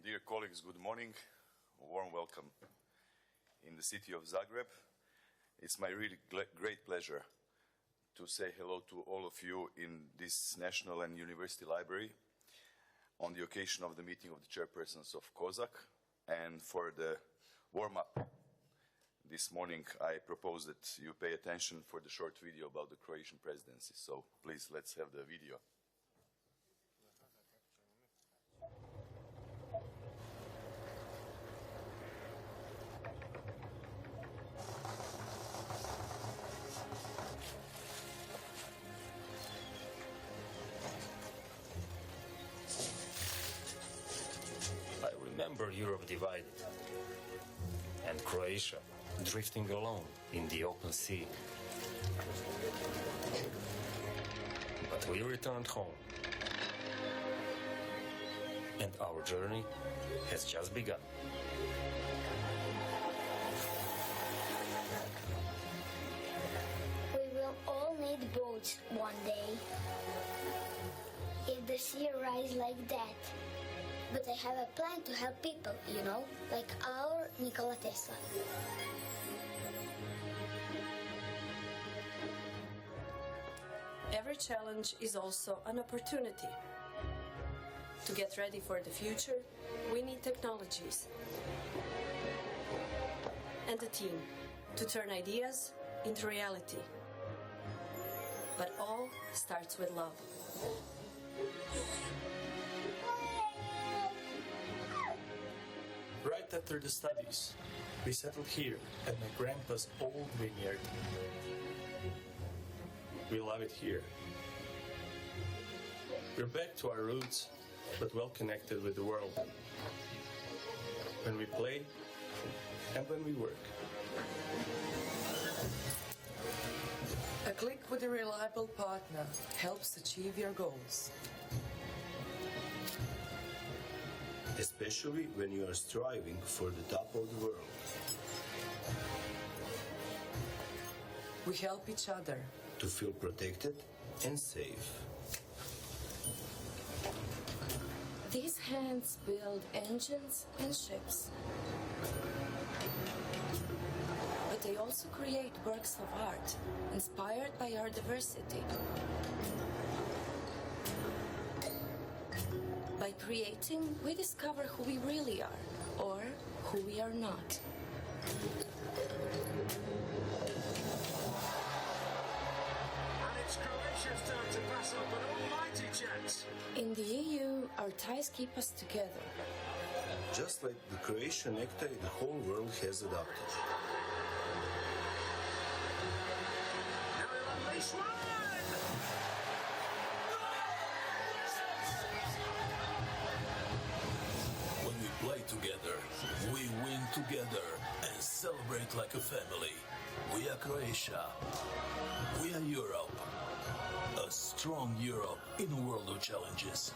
Dear colleagues, good morning. A warm welcome in the city of Zagreb. It's my really great pleasure to say hello to all of you in this National and University Library on the occasion of the meeting of the chairpersons of COSAC. And for the warm-up this morning, I propose that you pay attention for the short video about the Croatian presidency. So please, let's have the video. I remember Europe divided and Croatia drifting alone in the open sea. But we returned home, and our journey has just begun. We will all need boats one day. If the sea rises like that. But I have a plan to help people, you know, like our Nikola Tesla. Every challenge is also an opportunity. To get ready for the future, we need technologies and a team to turn ideas into reality. But all starts with love. Right after the studies, we settled here at my grandpa's old vineyard. We love it here. We're back to our roots, but well connected with the world. When we play and when we work. A click with a reliable partner helps achieve your goals. Especially when you are striving for the top of the world. We help each other To feel protected and safe. These hands build engines and ships. But they also create works of art inspired by our diversity. By creating, we discover who we really are, or who we are not. And it's Croatia's turn to pass up an almighty chance. In the EU, our ties keep us together. Just like the Croatian necktie the whole world has adopted. Now he'll unleash one! When we play together, we win together and celebrate like a family. We are Croatia. We are Europe. A strong Europe in a world of challenges.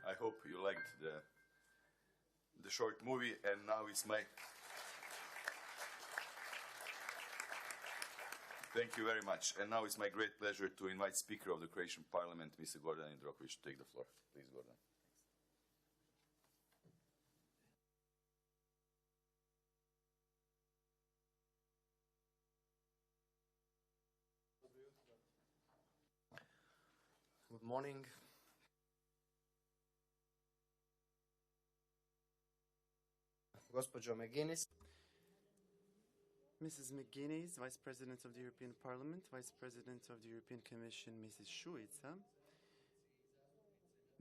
I hope you liked the short movie, and now it's my... Thank you very much. And now it's my great pleasure to invite Speaker of the Croatian Parliament, Mr. Gordan Jandrokovic, to take the floor. Please, Gordan. Good morning. Gospođo McGuinness. Mrs. McGuinness, Vice President of the European Parliament, Vice President of the European Commission, Mrs. Šuica,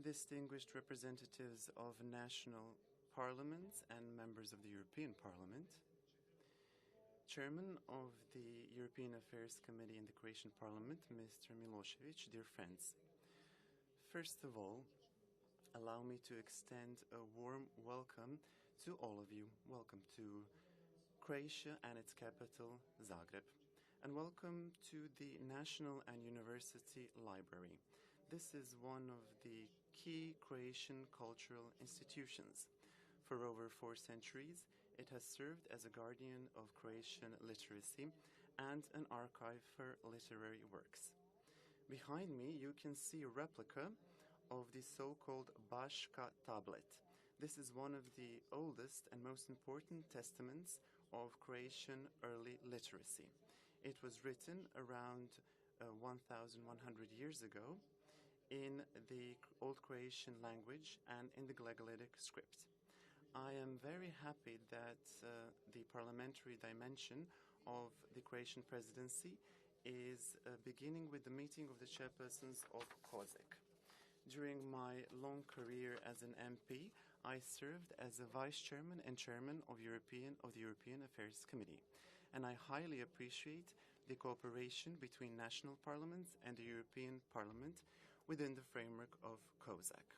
distinguished representatives of national parliaments and members of the European Parliament, Chairman of the European Affairs Committee in the Croatian Parliament, Mr. Milošević, dear friends. First of all, allow me to extend a warm welcome to all of you. Welcome to Croatia and its capital, Zagreb. And welcome to the National and University Library. This is one of the key Croatian cultural institutions. For over 4 centuries, it has served as a guardian of Croatian literacy and an archive for literary works. Behind me, you can see a replica of the so-called Bashka tablet. This is one of the oldest and most important testaments of Croatian early literacy. It was written around 1,100 years ago in the Old Croatian language and in the Glagolitic script. I am very happy that the parliamentary dimension of the Croatian presidency is beginning with the meeting of the chairpersons of COSAC. During my long career as an MP, I served as a vice chairman and chairman of the European Affairs Committee, and I highly appreciate the cooperation between national parliaments and the European Parliament within the framework of COSAC.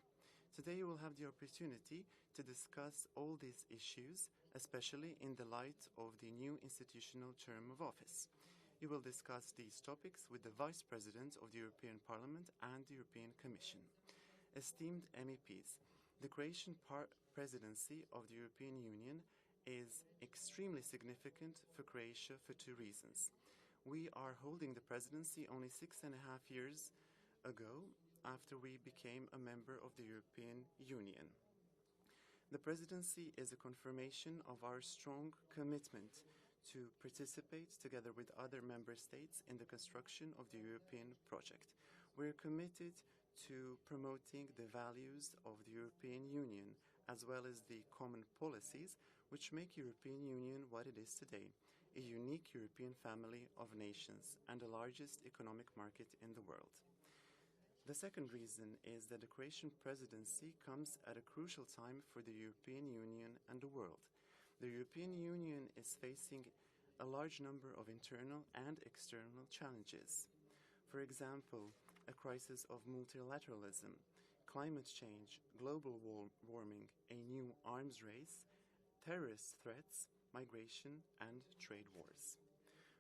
Today you will have the opportunity to discuss all these issues, especially in the light of the new institutional term of office. You will discuss these topics with the Vice President of the European Parliament and the European Commission. Esteemed MEPs, the Croatian presidency of the European Union is extremely significant for Croatia for two reasons. We are holding the presidency only 6.5 years ago after we became a member of the European Union. The presidency is a confirmation of our strong commitment to participate together with other member states in the construction of the European project. We're committed to promoting the values of the European Union as well as the common policies which make European Union what it is today, a unique European family of nations and the largest economic market in the world. The second reason is that the Croatian presidency comes at a crucial time for the European Union and the world. The European Union is facing a large number of internal and external challenges. For example, a crisis of multilateralism, climate change, global warming, a new arms race, terrorist threats, migration, and trade wars.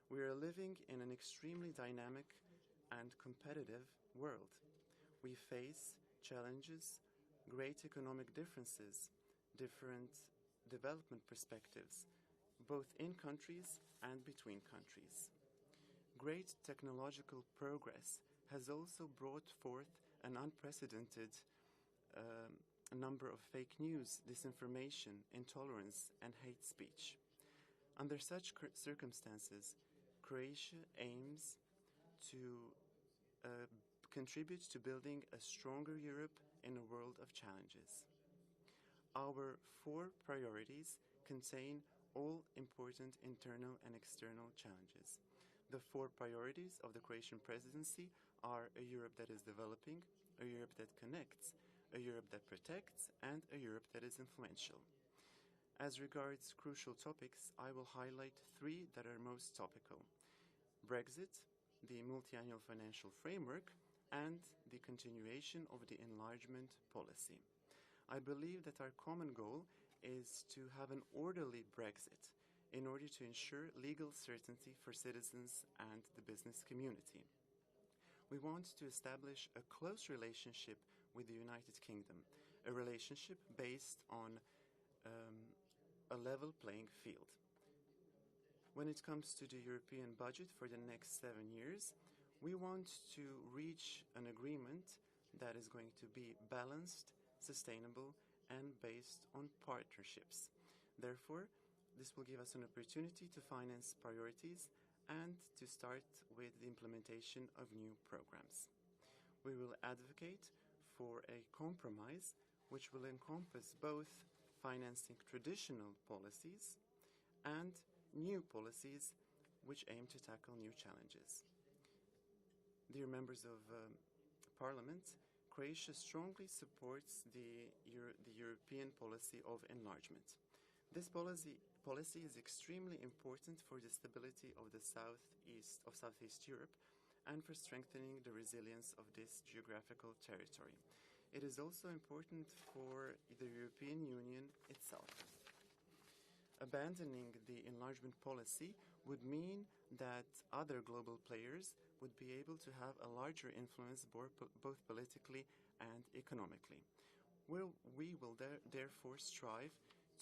We are living in an extremely dynamic and competitive world. We face challenges, great economic differences, different development perspectives, both in countries and between countries. Great technological progress has also brought forth an unprecedented number of fake news, disinformation, intolerance, and hate speech. Under such circumstances, Croatia aims to contribute to building a stronger Europe in a world of challenges. Our 4 priorities contain all important internal and external challenges. The 4 priorities of the Croatian presidency are a Europe that is developing, a Europe that connects, a Europe that protects, and a Europe that is influential. As regards crucial topics, I will highlight 3 that are most topical: Brexit, the multi-annual financial framework, and the continuation of the enlargement policy. I believe that our common goal is to have an orderly Brexit in order to ensure legal certainty for citizens and the business community. We want to establish a close relationship with the United Kingdom, a relationship based on a level playing field. When it comes to the European budget for the next 7 years, we want to reach an agreement that is going to be balanced, sustainable, and based on partnerships. Therefore, this will give us an opportunity to finance priorities and to start with the implementation of new programs. We will advocate for a compromise which will encompass both financing traditional policies and new policies which aim to tackle new challenges. Dear members of Parliament, Croatia strongly supports the European policy of enlargement. This policy is extremely important for the stability of the Southeast Europe and for strengthening the resilience of this geographical territory. It is also important for the European Union itself. Abandoning the enlargement policy would mean that other global players would be able to have a larger influence both politically and economically. We will therefore strive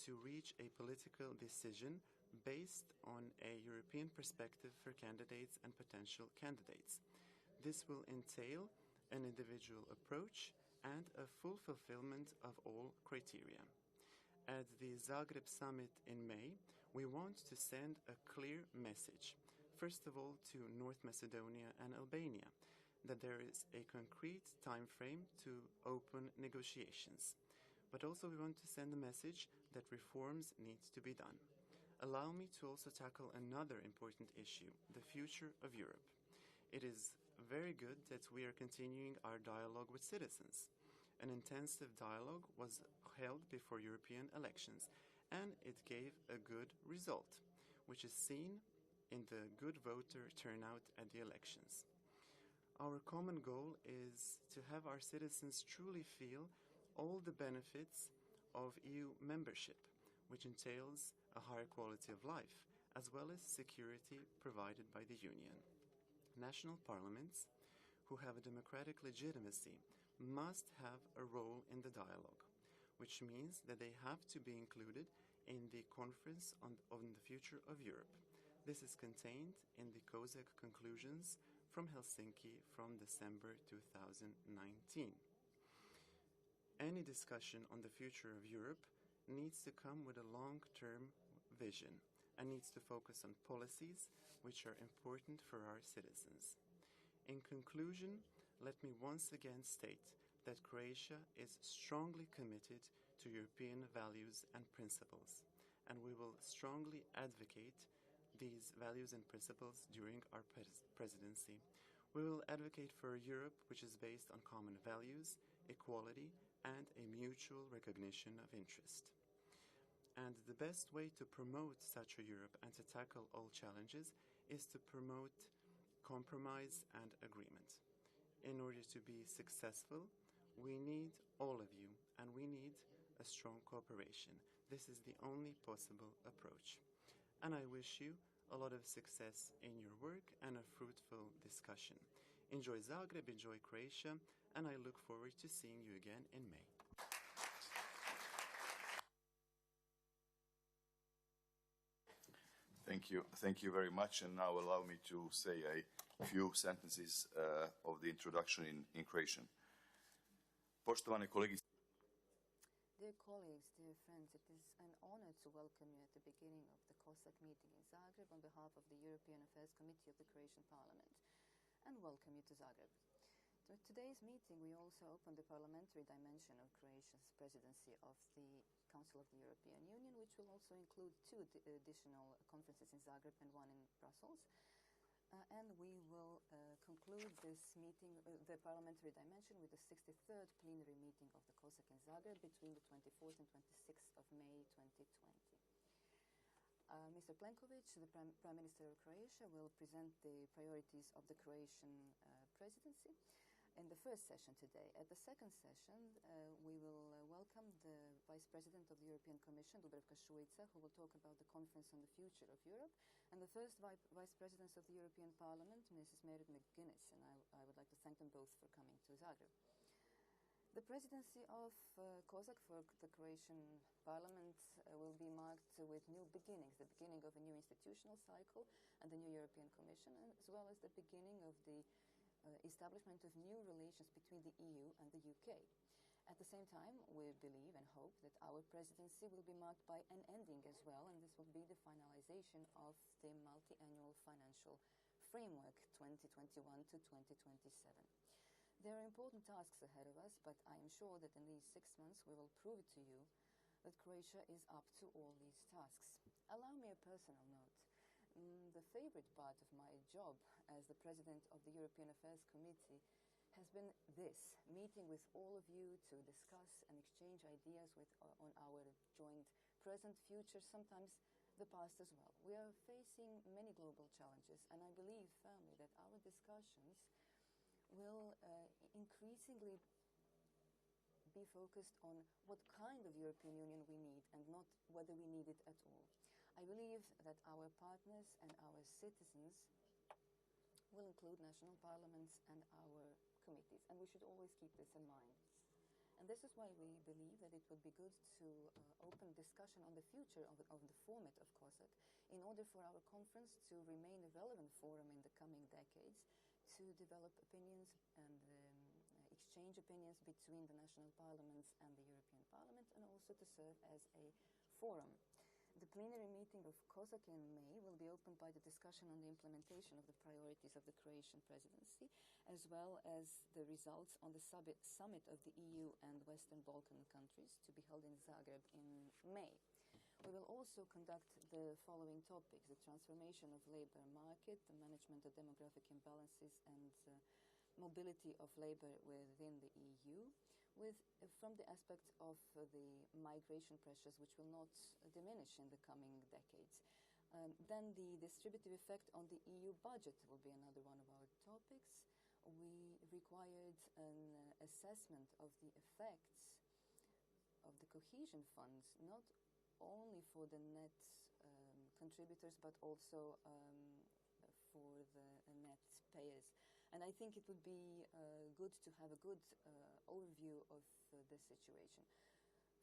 to reach a political decision based on a European perspective for candidates and potential candidates. This will entail an individual approach and a full fulfillment of all criteria. At the Zagreb summit in May, we want to send a clear message, first of all to North Macedonia and Albania, that there is a concrete time frame to open negotiations. But also we want to send a message that reforms need to be done. Allow me to also tackle another important issue, the future of Europe. It is very good that we are continuing our dialogue with citizens. An intensive dialogue was held before European elections, and it gave a good result, which is seen in the good voter turnout at the elections. Our common goal is to have our citizens truly feel all the benefits of EU membership, which entails a higher quality of life, as well as security provided by the Union. National parliaments, who have a democratic legitimacy, must have a role in the dialogue, which means that they have to be included in the Conference on the Future of Europe. This is contained in the COSAC conclusions from Helsinki from December 2019. Any discussion on the future of Europe needs to come with a long-term vision and needs to focus on policies which are important for our citizens. In conclusion, let me once again state that Croatia is strongly committed to European values and principles, and we will strongly advocate these values and principles during our presidency. We will advocate for a Europe which is based on common values, equality, and a mutual recognition of interest. And the best way to promote such a Europe and to tackle all challenges is to promote compromise and agreement. In order to be successful, we need all of you, and we need a strong cooperation. This is the only possible approach. And I wish you a lot of success in your work and a fruitful discussion. Enjoy Zagreb, enjoy Croatia, and I look forward to seeing you again in May. Thank you very much. And now allow me to say a few sentences of the introduction in Croatian. Poštovane kolegice. Dear colleagues, dear friends, it is an honor to welcome you at the beginning of the COSAC meeting in Zagreb on behalf of the European Affairs Committee of the Croatian Parliament, and welcome you to Zagreb. To today's meeting, we also opened the parliamentary dimension of Croatia's presidency of the Council of the European Union, which will also include two additional conferences in Zagreb and one in Brussels. And we will conclude this meeting, the parliamentary dimension, with the 63rd plenary meeting of the COSAC in Zagreb between the 24th and 26th of May 2020. Mr. Plenković, the Prime Minister of Croatia, will present the priorities of the Croatian presidency in the first session today. At the second session, we will welcome the Vice President of the European Commission, Dubravka Šuica, who will talk about the Conference on the Future of Europe, and the first Vice President of the European Parliament, Mrs. Merit McGuinness, and I would like to thank them both for coming to Zagreb. The presidency of COSAC for the Croatian Parliament will be marked with new beginnings, the beginning of a new institutional cycle and the new European Commission, as well as the beginning of the establishment of new relations between the EU and the UK. At the same time, we believe and hope that our presidency will be marked by an ending as well, and this will be the finalization of the multi-annual financial framework 2021 to 2027. There are important tasks ahead of us, but I am sure that in these 6 months we will prove to you that Croatia is up to all these tasks. Allow me a personal note. The favorite part of my job as the President of the European Affairs Committee has been this, meeting with all of you to discuss and exchange ideas on our joint present, future, sometimes the past as well. We are facing many global challenges, and I believe firmly that our discussions will increasingly be focused on what kind of European Union we need and not whether we need it at all. I believe that our partners and our citizens will include national parliaments and our committees, and we should always keep this in mind. And this is why we believe that it would be good to open discussion on the future of the format of COSAC in order for our conference to remain a relevant forum in the coming decades, to develop opinions and exchange opinions between the national parliaments and the European Parliament, and also to serve as a forum. The plenary meeting of COSAC in May will be opened by the discussion on the implementation of the priorities of the Croatian presidency, as well as the results on the summit of the EU and Western Balkan countries to be held in Zagreb in May. We will also conduct the following topics: the transformation of labor market, the management of demographic imbalances, and mobility of labor within the EU, from the aspect of the migration pressures, which will not diminish in the coming decades. Then the distributive effect on the EU budget will be another one of our topics. We required an assessment of the effects of the cohesion funds, not only for the net contributors, but also for the net payers. And I think it would be good to have a good overview of this situation.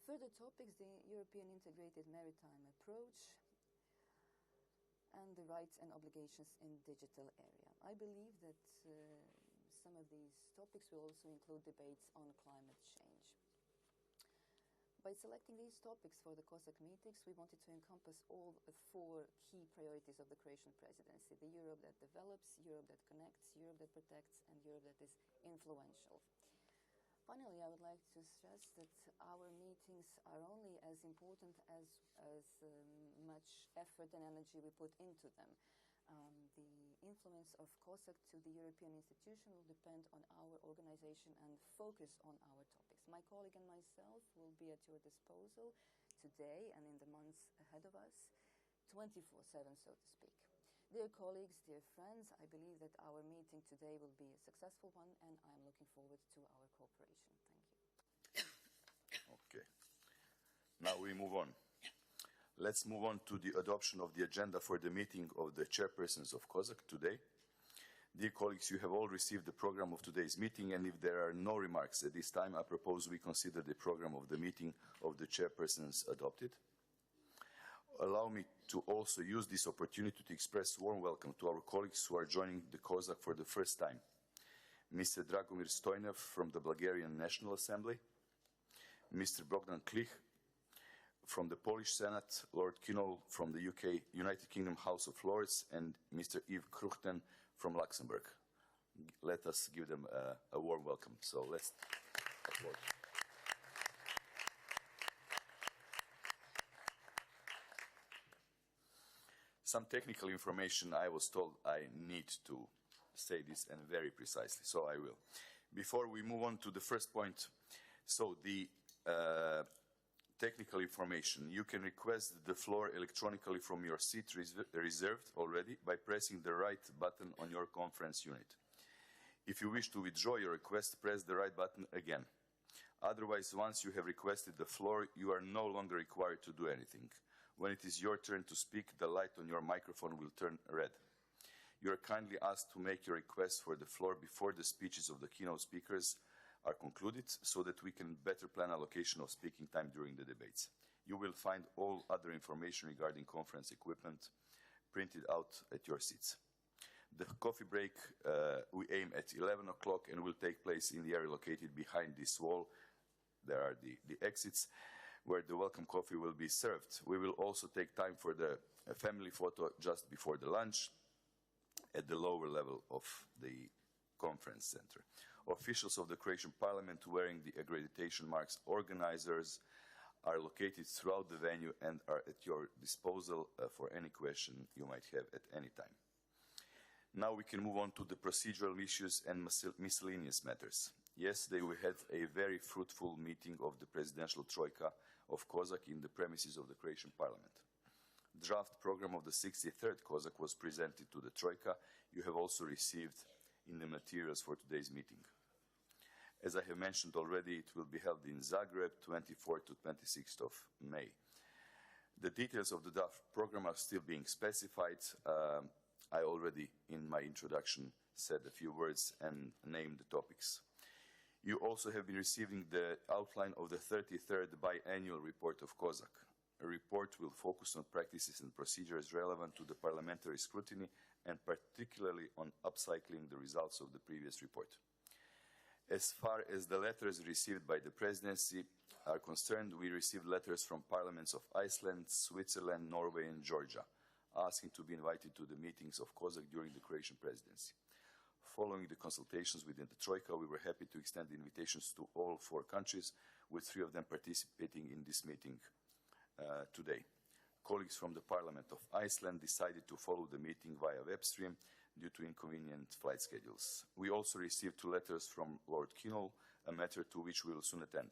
Further topics: the European integrated maritime approach and the rights and obligations in digital area. I believe that some of these topics will also include debates on climate change. By selecting these topics for the COSAC meetings, we wanted to encompass all four key priorities of the Croatian presidency: the Europe that develops, Europe that connects, Europe that protects, and Europe that is influential. Finally, I would like to stress that our meetings are only as important as much effort and energy we put into them. The influence of COSAC to the European institution will depend on our organization and focus on our topics. My colleague and myself will be at your disposal today and in the months ahead of us, 24/7, so to speak. Dear colleagues, dear friends, I believe that our meeting today will be a successful one, and I'm looking forward to our cooperation. Thank you. Okay. Now we move on. Let's move on to the adoption of the agenda for the meeting of the chairpersons of COSAC today. Dear colleagues, you have all received the program of today's meeting, and if there are no remarks at this time, I propose we consider the program of the meeting of the chairpersons adopted. Allow me to also use this opportunity to express warm welcome to our colleagues who are joining the COSAC for the first time. Mr. Dragomir Stojnev from the Bulgarian National Assembly, Mr. Bogdan Klich from the Polish Senate, Lord Kinnoll from the United Kingdom House of Lords, and Mr. Yves Kruchten from Luxembourg. Let us give them a warm welcome. So let's applaud. Some technical information. I was told I need to say this, and very precisely, so I will. Before we move on to the first point, so the technical information. You can request the floor electronically from your seat reserved already by pressing the right button on your conference unit. If you wish to withdraw your request, press the right button again. Otherwise, once you have requested the floor, you are no longer required to do anything. When it is your turn to speak, the light on your microphone will turn red. You are kindly asked to make your request for the floor before the speeches of the keynote speakers are concluded, so that we can better plan allocation of speaking time during the debates. You will find all other information regarding conference equipment printed out at your seats. The coffee break we aim at 11 o'clock and will take place in the area located behind this wall. There are the exits where the welcome coffee will be served. We will also take time for the family photo just before the lunch at the lower level of the conference center. Officials of the Croatian Parliament wearing the accreditation marks organizers are located throughout the venue and are at your disposal for any question you might have at any time. Now we can move on to the procedural issues and miscellaneous matters. Yesterday we had a very fruitful meeting of the Presidential Troika of COSAC in the premises of the Croatian Parliament. The draft program of the 63rd COSAC was presented to the Troika. You have also received in the materials for today's meeting. As I have mentioned already, it will be held in Zagreb, 24th to 26th of May. The details of the draft program are still being specified. I already, in my introduction, said a few words and named the topics. You also have been receiving the outline of the 33rd biannual report of COSAC. A report will focus on practices and procedures relevant to the parliamentary scrutiny and particularly on upcycling the results of the previous report. As far as the letters received by the presidency are concerned, we received letters from parliaments of Iceland, Switzerland, Norway, and Georgia, asking to be invited to the meetings of COSAC during the Croatian presidency. Following the consultations within the Troika, we were happy to extend the invitations to all 4 countries, with 3 of them participating in this meeting today. Colleagues from the Parliament of Iceland decided to follow the meeting via web stream due to inconvenient flight schedules. We also received 2 letters from Lord Kinnoll, a matter to which we will soon attend.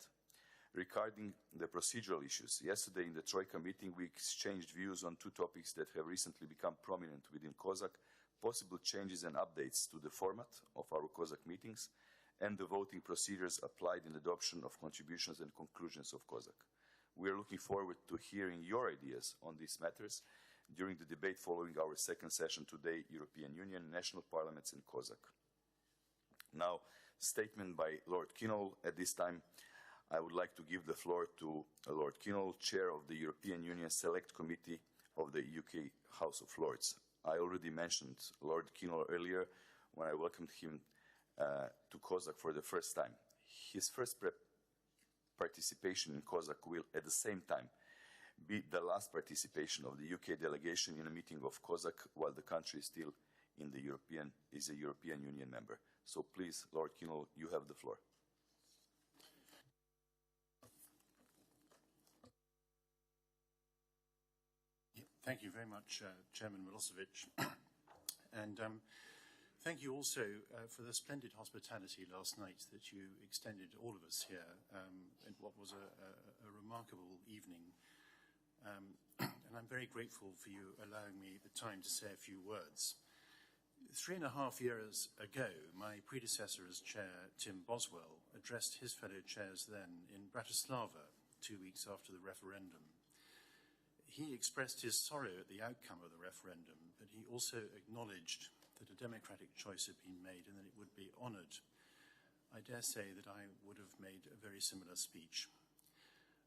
Regarding the procedural issues, yesterday in the Troika meeting we exchanged views on 2 topics that have recently become prominent within COSAC: possible changes and updates to the format of our COSAC meetings, and the voting procedures applied in adoption of contributions and conclusions of COSAC. We are looking forward to hearing your ideas on these matters during the debate following our second session today, European Union, national parliaments and COSAC. Now, statement by Lord Kinnoll. At this time, I would like to give the floor to Lord Kinnoll, Chair of the European Union Select Committee of the UK House of Lords. I already mentioned Lord Kinnoll earlier when I welcomed him to COSAC for the first time. His first participation in COSAC will, at the same time, be the last participation of the UK delegation in a meeting of COSAC while the country is still in the is a European Union member. So please, Lord Kinnoll, you have the floor. Thank you very much, Chairman Milosevic. And thank you also for the splendid hospitality last night that you extended all of us here in what was a remarkable evening. And I'm very grateful for you allowing me the time to say a few words. 3.5 years ago, my predecessor as chair, Tim Boswell, addressed his fellow chairs then in Bratislava 2 weeks after the referendum. He expressed his sorrow at the outcome of the referendum, but he also acknowledged that a democratic choice had been made and that it would be honoured. I dare say that I would have made a very similar speech.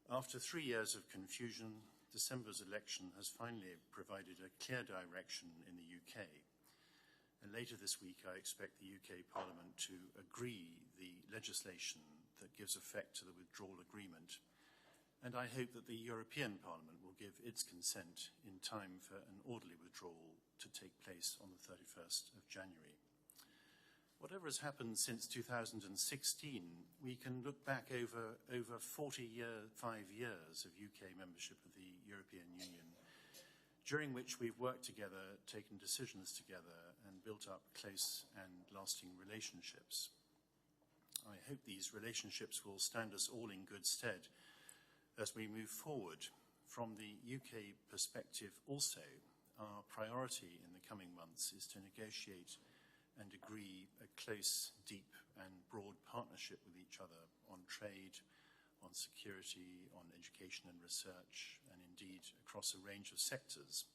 After 3 years of confusion, December's election has finally provided a clear direction in the UK. And later this week, I expect the UK Parliament to agree the legislation that gives effect to the withdrawal agreement. And I hope that the European Parliament will give its consent in time for an orderly withdrawal to take place on the 31st of January. Whatever has happened since 2016, we can look back over 5 years of UK membership of the European Union, during which we've worked together, taken decisions together, and built up close and lasting relationships. I hope these relationships will stand us all in good stead as we move forward. From the UK perspective also, our priority in the coming months is to negotiate and agree a close, deep and broad partnership with each other on trade, on security, on education and research, and indeed across a range of sectors.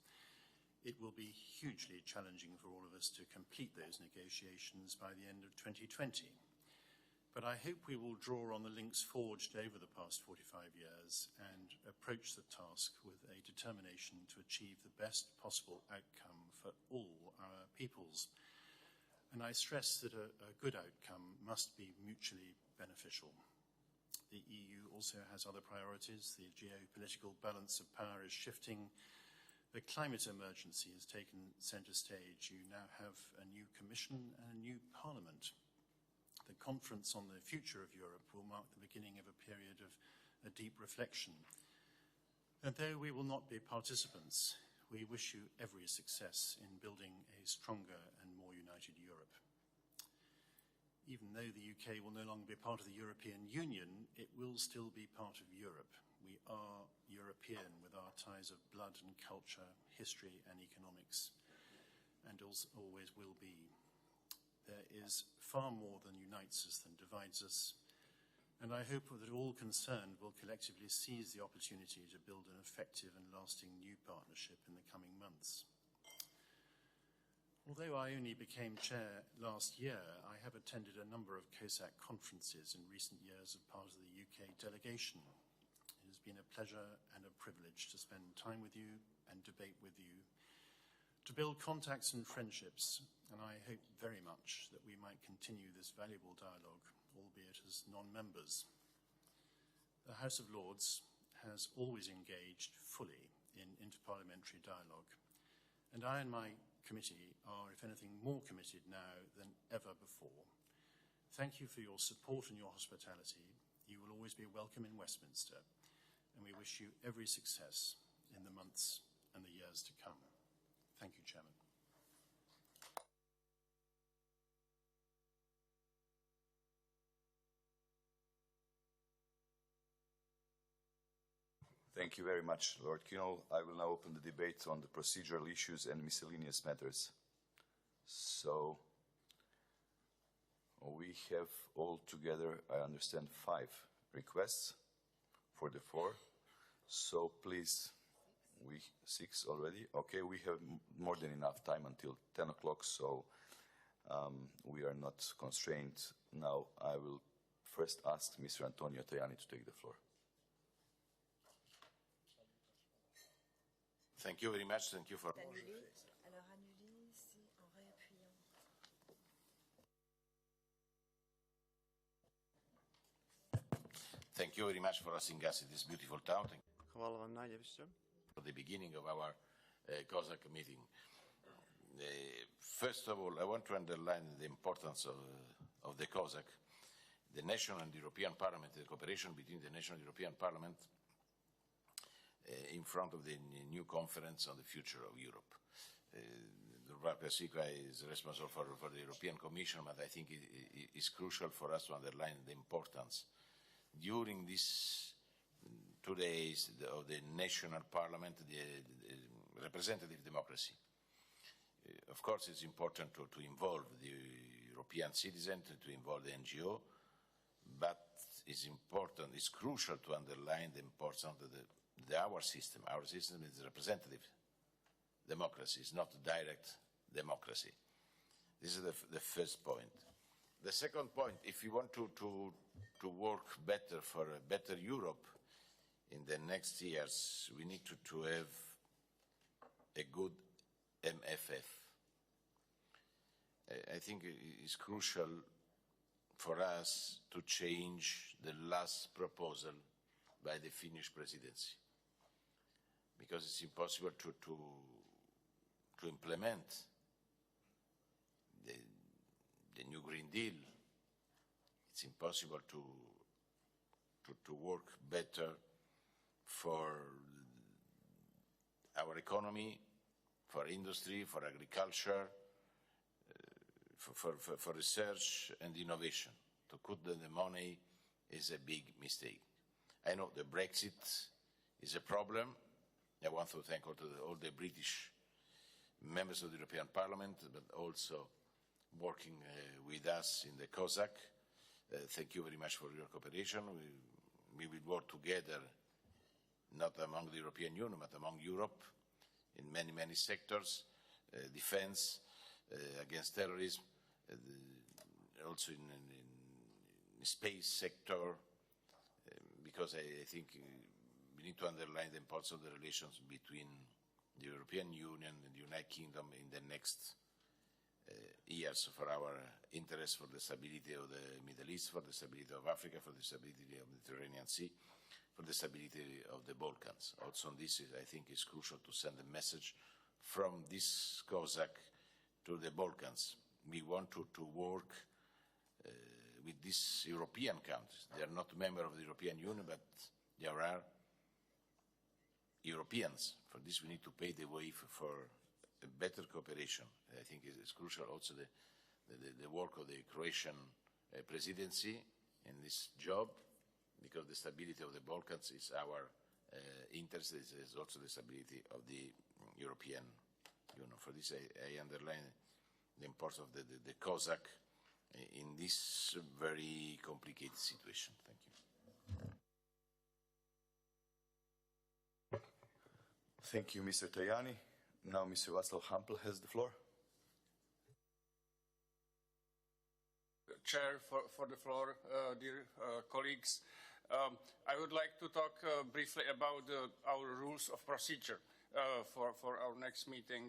It will be hugely challenging for all of us to complete those negotiations by the end of 2020. But I hope we will draw on the links forged over the past 45 years and approach the task with a determination to achieve the best possible outcome for all our peoples. And I stress that a good outcome must be mutually beneficial. The EU also has other priorities. The geopolitical balance of power is shifting. The climate emergency has taken centre stage. You now have a new Commission and a new Parliament. The conference on the future of Europe will mark the beginning of a period of a deep reflection. And though we will not be participants, we wish you every success in building a stronger and more united Europe. Even though the UK will no longer be part of the European Union, it will still be part of Europe. We are European with our ties of blood and culture, history and economics, and always will be. There is far more than unites us than divides us, and I hope that all concerned will collectively seize the opportunity to build an effective and lasting new partnership in the coming months. Although I only became chair last year, I have attended a number of COSAC conferences in recent years as part of the UK delegation. It has been a pleasure and a privilege to spend time with you and debate with you, to build contacts and friendships, and I hope very much that we might continue this valuable dialogue, albeit as non-members. The House of Lords has always engaged fully in interparliamentary dialogue, and I and my committee are, if anything, more committed now than ever before. Thank you for your support and your hospitality. You will always be welcome in Westminster, and we wish you every success in the months and the years to come. Thank you, Chairman. Thank you very much, Lord Kinnell. I will now open the debate on the procedural issues and miscellaneous matters. So, we have altogether, I understand, 5 requests for the floor. So please, 6 already? Okay, we have more than enough time until 10 o'clock, so we are not constrained. Now I will first ask Mr. Antonio Tajani to take the floor. Thank you very much. Thank you for. Thank you very much for hosting us in this beautiful town. Hvala vam najljepše. For the beginning of our COSAC meeting. First of all, I want to underline the importance of the COSAC, the national and European Parliament, the cooperation between the national and European Parliament in front of the new conference on the future of Europe. Sica is responsible for the European Commission, but I think it is crucial for us to underline the importance during these 2 days of the national parliament, the representative democracy. Of course, it's important to involve the European citizen, to involve the NGO, but it's important, it's crucial to underline the importance of our system. Our system is representative democracy, it's not direct democracy. This is the first point. The second point, if you want to work better for a better Europe in the next years, we need to have a good MFF. I think it's crucial for us to change the last proposal by the Finnish presidency, because it's impossible to implement the new Green Deal. It's impossible to work better for our economy, for industry, for agriculture, for research and innovation. To cut the money is a big mistake. I know the Brexit is a problem. I want to thank all the British members of the European Parliament, but also working with us in the COSAC. Thank you very much for your cooperation. We will work together, not among the European Union, but among Europe, in many, many sectors, defense, against terrorism, also in the space sector, because I think we need to underline the importance of the relations between the European Union and the United Kingdom in the next years, for our interest, for the stability of the Middle East, for the stability of Africa, for the stability of the Mediterranean Sea, for the stability of the Balkans. Also on this, I think it's crucial to send a message from this COSAC to the Balkans. We want to work with these European countries. They are not members of the European Union, but there are Europeans. For this, we need to pave the way for a better cooperation. I think it is crucial also the work of the Croatian presidency in this job, because the stability of the Balkans is our interest. It is also the stability of the European Union. For this, I underline the importance of the COSAC in this very complicated situation. Thank you. Thank you, Mr. Tajani. Now Mr. Václav Hampel has the floor. Chair, for the floor, dear colleagues. I would like to talk briefly about our rules of procedure for our next meeting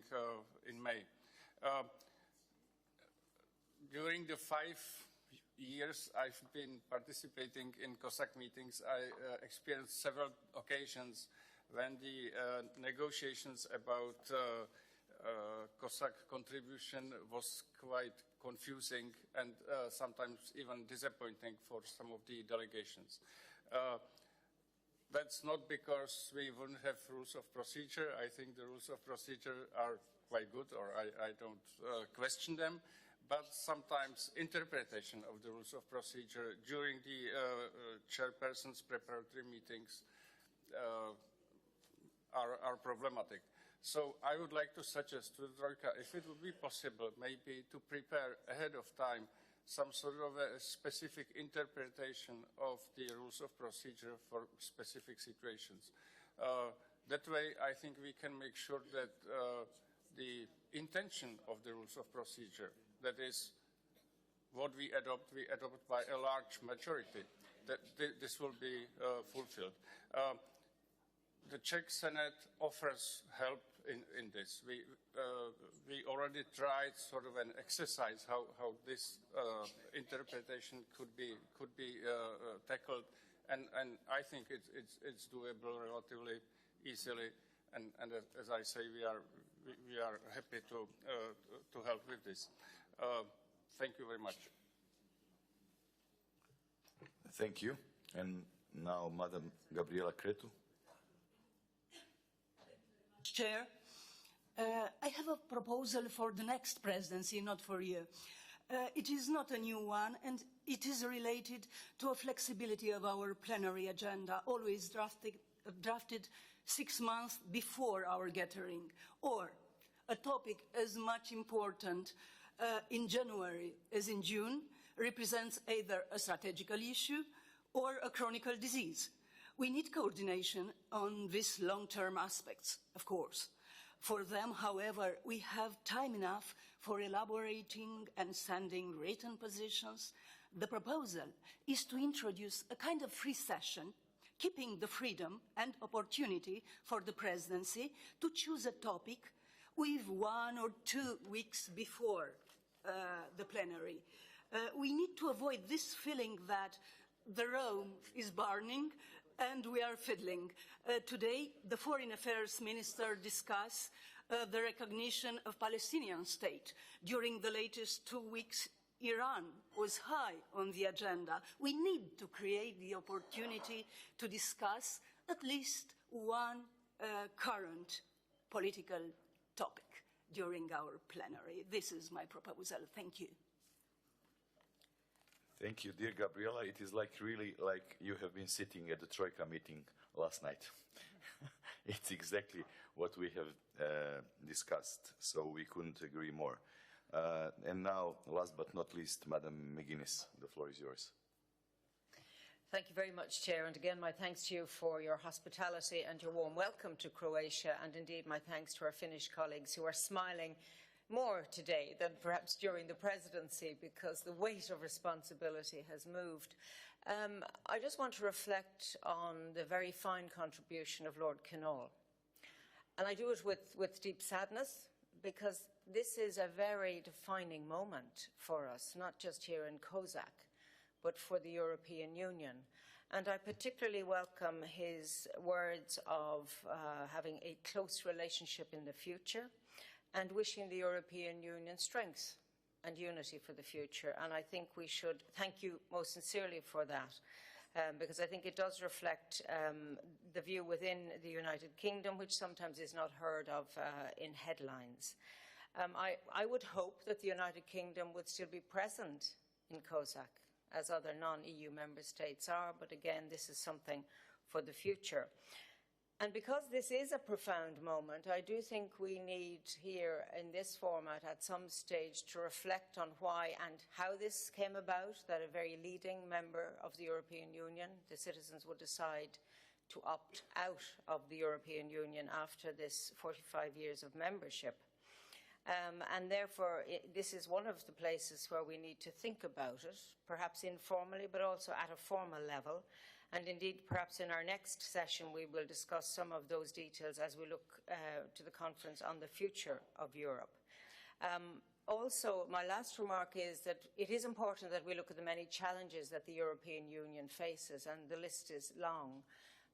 in May. During the 5 years I've been participating in COSAC meetings, I experienced several occasions when the negotiations about COSAC contribution was quite confusing and sometimes even disappointing for some of the delegations. That's not because we wouldn't have rules of procedure. I think the rules of procedure are quite good, or I don't question them. But sometimes interpretation of the rules of procedure during the chairpersons' preparatory meetings are problematic. So I would like to suggest to the Troika, if it would be possible, maybe to prepare ahead of time some sort of a specific interpretation of the rules of procedure for specific situations. That way, I think we can make sure that the intention of the rules of procedure, that is, what we adopt by a large majority, that this will be fulfilled. The Czech Senate offers help in this. We already tried sort of an exercise how this interpretation could be tackled, and I think it's doable relatively easily. And as I say, we are happy to help with this. Thank you very much. Thank you. And now, Madam Gabriela Cretu. Chair, I have a proposal for the next presidency, not for you. It is not a new one, and it is related to a flexibility of our plenary agenda, always drafted 6 months before our gathering, or a topic as much important in January as in June represents either a strategical issue or a chronic disease. We need coordination on these long-term aspects, of course. For them, however, we have time enough for elaborating and sending written positions. The proposal is to introduce a kind of free session, keeping the freedom and opportunity for the presidency to choose a topic with 1 or 2 weeks before the plenary. We need to avoid this feeling that the Rome is burning and we are fiddling. Today, the Foreign Affairs Minister discussed the recognition of Palestinian state. During the latest 2 weeks, Iran was high on the agenda. We need to create the opportunity to discuss at least one current political topic during our plenary. This is my proposal. Thank you. Thank you, dear Gabriela. It is really like you have been sitting at the Troika meeting last night. It's exactly what we have discussed, so we couldn't agree more. And now, last but not least, Madam McGuinness, the floor is yours. Thank you very much, Chair, and again my thanks to you for your hospitality and your warm welcome to Croatia, and indeed my thanks to our Finnish colleagues who are smiling more today than perhaps during the presidency because the weight of responsibility has moved. I just want to reflect on the very fine contribution of Lord Kinnoll. And I do it with deep sadness because this is a very defining moment for us, not just here in COSAC, but for the European Union. And I particularly welcome his words of having a close relationship in the future and wishing the European Union strength and unity for the future. And I think we should thank you most sincerely for that, because I think it does reflect the view within the United Kingdom, which sometimes is not heard of in headlines. I would hope that the United Kingdom would still be present in COSAC, as other non-EU member states are, but again, this is something for the future. And because this is a profound moment, I do think we need here in this format at some stage to reflect on why and how this came about, that a very leading member of the European Union, the citizens would decide to opt out of the European Union after this 45 years of membership. And therefore, this is one of the places where we need to think about it, perhaps informally, but also at a formal level. And indeed, perhaps in our next session, we will discuss some of those details as we look to the conference on the future of Europe. Also, my last remark is that it is important that we look at the many challenges that the European Union faces, and the list is long.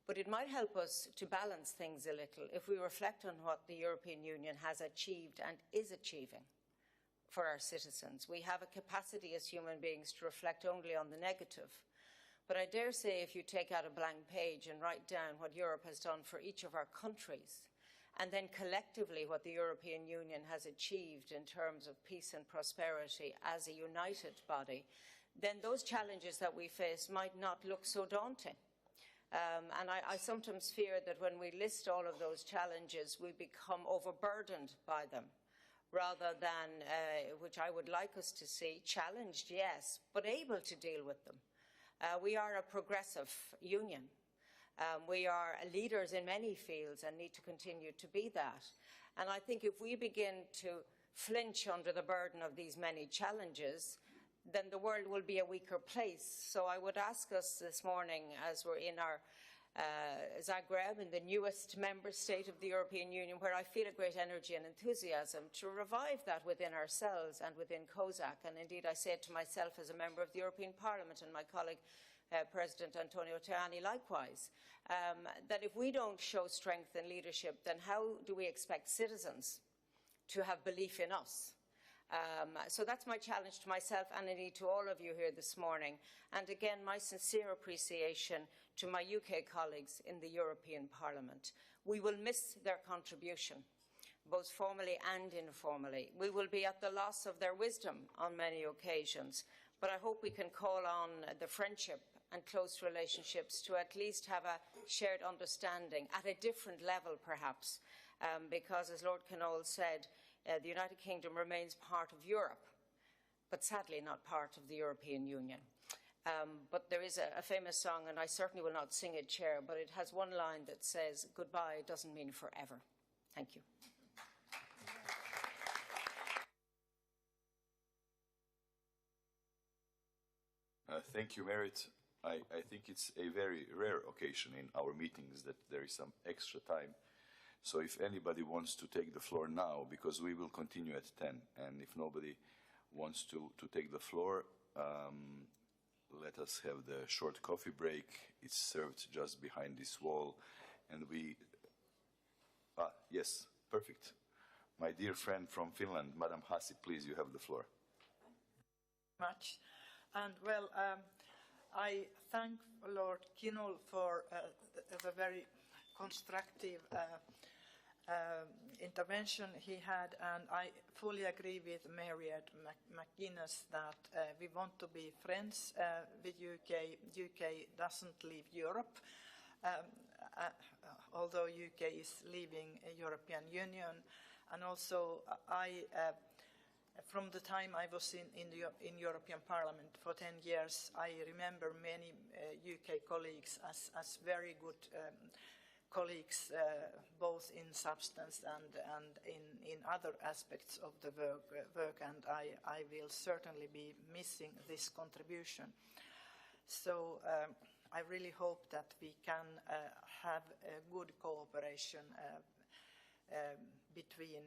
But it might help us to balance things a little if we reflect on what the European Union has achieved and is achieving for our citizens. We have a capacity as human beings to reflect only on the negative. But I dare say if you take out a blank page and write down what Europe has done for each of our countries, and then collectively what the European Union has achieved in terms of peace and prosperity as a united body, then those challenges that we face might not look so daunting. And I sometimes fear that when we list all of those challenges, we become overburdened by them, rather than, which I would like us to see, challenged, yes, but able to deal with them. We are a progressive union. We are leaders in many fields and need to continue to be that. And I think if we begin to flinch under the burden of these many challenges, then the world will be a weaker place. So I would ask us this morning, as we're in our Zagreb, in the newest member state of the European Union, where I feel a great energy and enthusiasm, to revive that within ourselves and within COSAC. And indeed, I say it to myself as a member of the European Parliament, and my colleague, President Antonio Tajani, likewise, that if we don't show strength and leadership, then how do we expect citizens to have belief in us? So that's my challenge to myself and indeed to all of you here this morning. And again, my sincere appreciation to my UK colleagues in the European Parliament. We will miss their contribution, both formally and informally. We will be at the loss of their wisdom on many occasions, but I hope we can call on the friendship and close relationships to at least have a shared understanding at a different level, perhaps, because, as Lord Knoll said, the United Kingdom remains part of Europe, but sadly not part of the European Union. But there is a famous song, and I certainly will not sing it, Chair, but it has one line that says, "Goodbye doesn't mean forever." Thank you. Thank you, Merit. I think it's a very rare occasion in our meetings that there is some extra time. So if anybody wants to take the floor now, because we will continue at 10, and if nobody wants to take the floor, let us have the short coffee break. It's served just behind this wall. And yes, perfect. My dear friend from Finland, Madam Hassi, please, you have the floor. Much. And well, I thank Lord Knoll for the very constructive intervention he had, and I fully agree with Mariette McGuinness that we want to be friends with UK. UK doesn't leave Europe, although UK is leaving the European Union. And also, from the time I was in European Parliament for 10 years, I remember many UK colleagues as very good colleagues, both in substance and in other aspects of the work, and I will certainly be missing this contribution. So I really hope that we can have a good cooperation between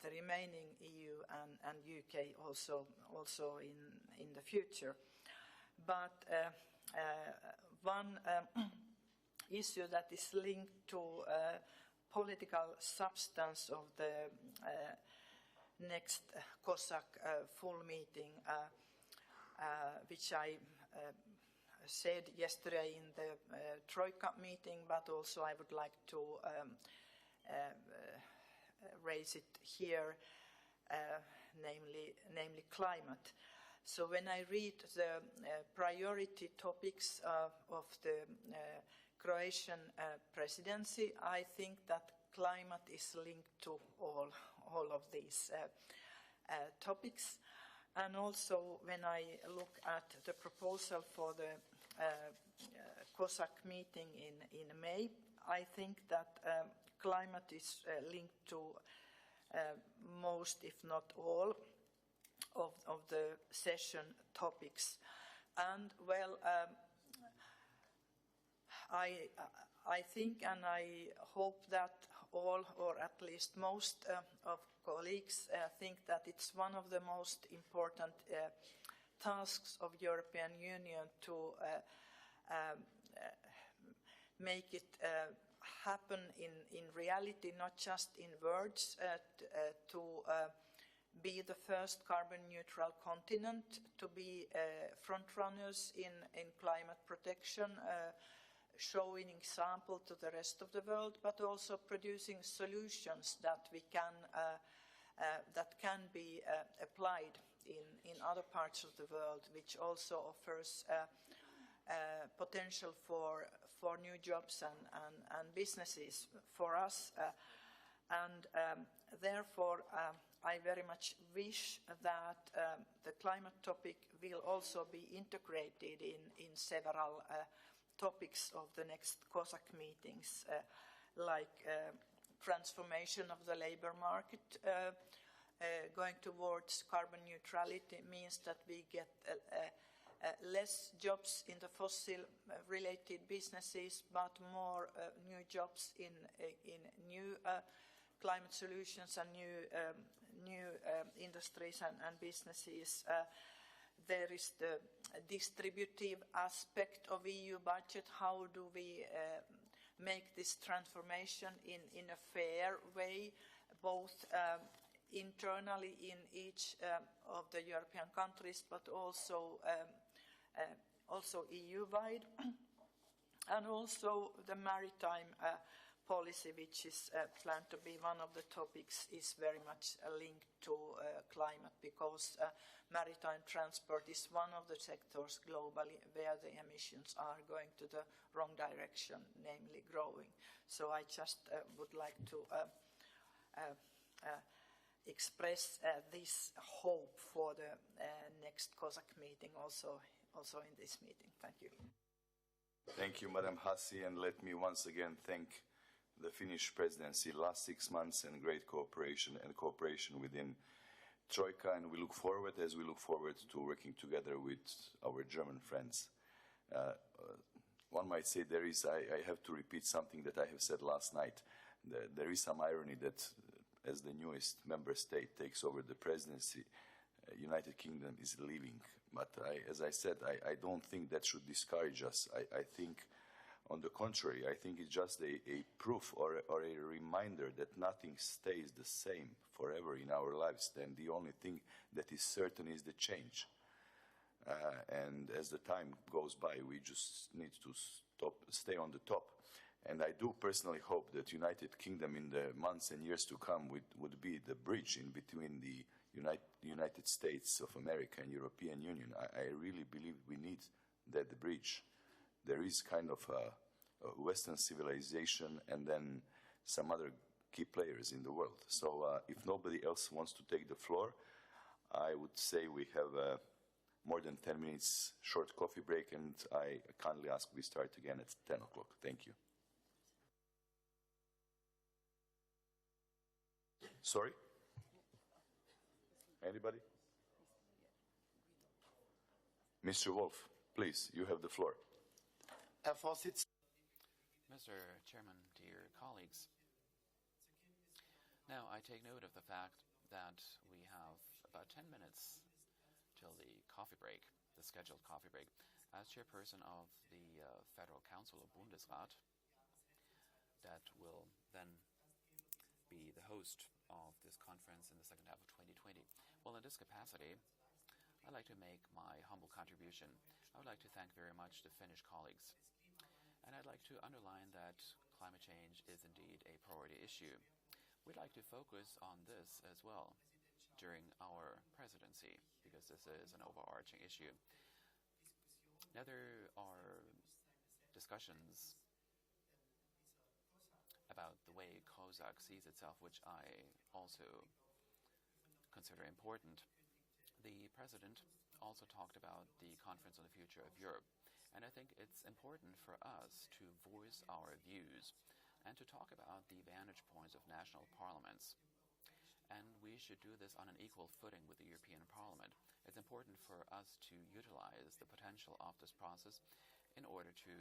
the remaining EU and UK also in the future. But one issue that is linked to political substance of the next COSAC full meeting, which I said yesterday in the Troika meeting, but also I would like to raise it here, namely climate. So when I read the priority topics of the Croatian presidency, I think that climate is linked to all of these topics. And also when I look at the proposal for the COSAC meeting in May, I think that climate is linked to most, if not all, of the session topics. And well, I think and I hope that all, or at least most of colleagues think that it's one of the most important tasks of European Union to make it happen in reality, not just in words, to be the first carbon neutral continent, to be front runners in climate protection, showing example to the rest of the world, but also producing solutions that we can that can be applied in other parts of the world, which also offers potential for new jobs and businesses for us. Therefore, I very much wish that the climate topic will also be integrated in several topics of the next COSAC meetings, like transformation of the labor market. Going towards carbon neutrality means that we get less jobs in the fossil-related businesses, but more new jobs in new climate solutions and new industries and businesses. There is the distributive aspect of EU budget. How do we make this transformation in a fair way, both internally in each of the European countries, but also EU-wide, and also the maritime policy, which is planned to be one of the topics, is very much linked to climate, because maritime transport is one of the sectors globally where the emissions are going to the wrong direction, namely growing. So I just would like to express this hope for the next COSAC meeting, also in this meeting. Thank you. Thank you, Madam Hassi, and let me once again thank the Finnish presidency last 6 months and great cooperation within Troika, and we look forward to working together with our German friends. One might say I have to repeat something that I have said last night. There is some irony that as the newest member state takes over the presidency, United Kingdom is leaving. But as I said, I don't think that should discourage us. I think, on the contrary, I think it's just a proof or a reminder that nothing stays the same forever in our lives. Then the only thing that is certain is the change. And as the time goes by, we just need to stay on the top. And I do personally hope that United Kingdom in the months and years to come would be the bridge in between the United States of America and European Union. I really believe we need that bridge. There is kind of a Western civilization and then some other key players in the world. So if nobody else wants to take the floor, I would say we have more than 10 minutes short coffee break, and I kindly ask we start again at 10 o'clock. Thank you. Sorry? Anybody? Mr. Wolf, please, you have the floor. Mr. Chairman, dear colleagues, now I take note of the fact that we have about 10 minutes till the coffee break, the scheduled coffee break. As chairperson of the Federal Council of Bundesrat, that will then be the host of this conference in the second half of 2020. Well, in this capacity, I'd like to make my humble contribution. I would like to thank very much the Finnish colleagues. And I'd like to underline that climate change is indeed a priority issue. We'd like to focus on this as well during our presidency, because this is an overarching issue. Now, there are discussions about the way COSAC sees itself, which I also consider important. The President also talked about the Conference on the Future of Europe, and I think it's important for us to voice our views and to talk about the vantage points of national parliaments. and we should do this on an equal footing with the European Parliament. It's important for us to utilize the potential of this process in order to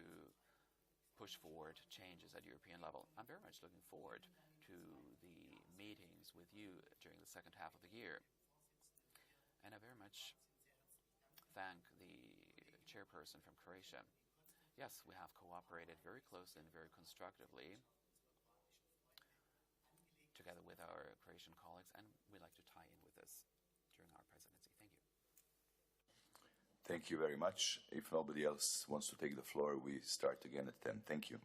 push forward changes at European level. I'm very much looking forward to the meetings with you during the second half of the year. And I very much thank the chairperson from Croatia. Yes, we have cooperated very closely and very constructively together with our Croatian colleagues, and we'd like to tie in with this during our presidency. Thank you. Thank you very much. If nobody else wants to take the floor, we start again at 10. Thank you.